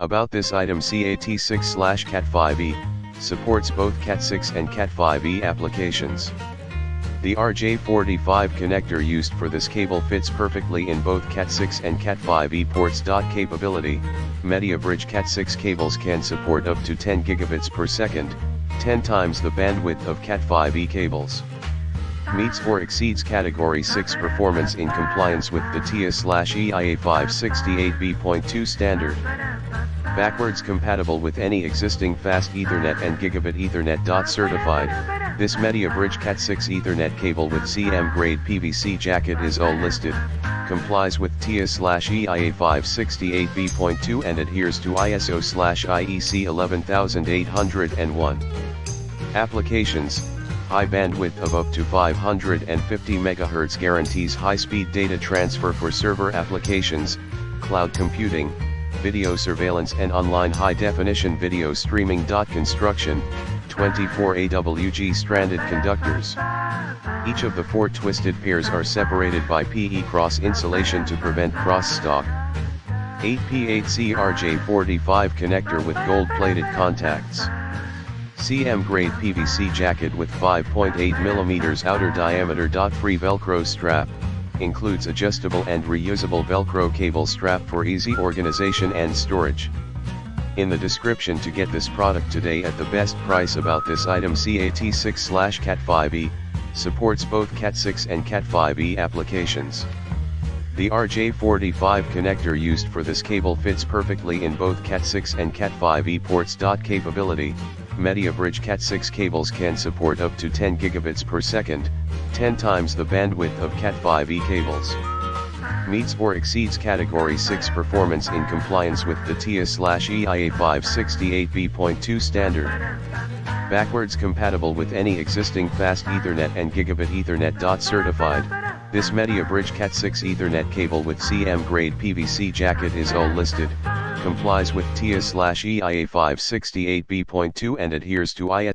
About this item, Cat6/Cat5e supports both Cat6 and Cat5e applications. The RJ45 connector used for this cable fits perfectly in both Cat6 and Cat5e ports. Capability: Mediabridge Cat6 cables can support up to 10 gigabits per second, 10 times the bandwidth of Cat5e cables. Meets or exceeds Category 6 performance in compliance with the TIA/EIA 568b.2 standard. Backwards compatible with any existing fast Ethernet and gigabit Ethernet. Certified, this Mediabridge Cat6 Ethernet cable with CM grade PVC jacket is all listed, complies with TIA/EIA 568b.2 and adheres to ISO/IEC 11801. Applications: high bandwidth of up to 550 MHz guarantees high-speed data transfer for server applications, cloud computing, video surveillance and online high-definition video streaming. Construction: 24 AWG stranded conductors. Each of the 4 twisted pairs are separated by PE cross insulation to prevent cross-stock. 8P8C RJ45 connector with gold-plated contacts. CM grade PVC jacket with 5.8 mm outer diameter. Free Velcro strap, includes adjustable and reusable Velcro cable strap for easy organization and storage. In the description to get this product today at the best price. About this item, Cat6/Cat5e supports both Cat6 and Cat5e applications. The RJ45 connector used for this cable fits perfectly in both Cat6 and Cat5e ports. Capability: Mediabridge Cat6 cables can support up to 10 gigabits per second, 10 times the bandwidth of Cat5e cables. Meets or exceeds Category 6 performance in compliance with the TIA/EIA 568b.2 standard. Backwards compatible with any existing fast Ethernet and gigabit Ethernet. Certified, this Mediabridge Cat6 Ethernet cable with CM grade PVC jacket is all listed, complies with TIA/EIA 568b.2 and adheres to ISO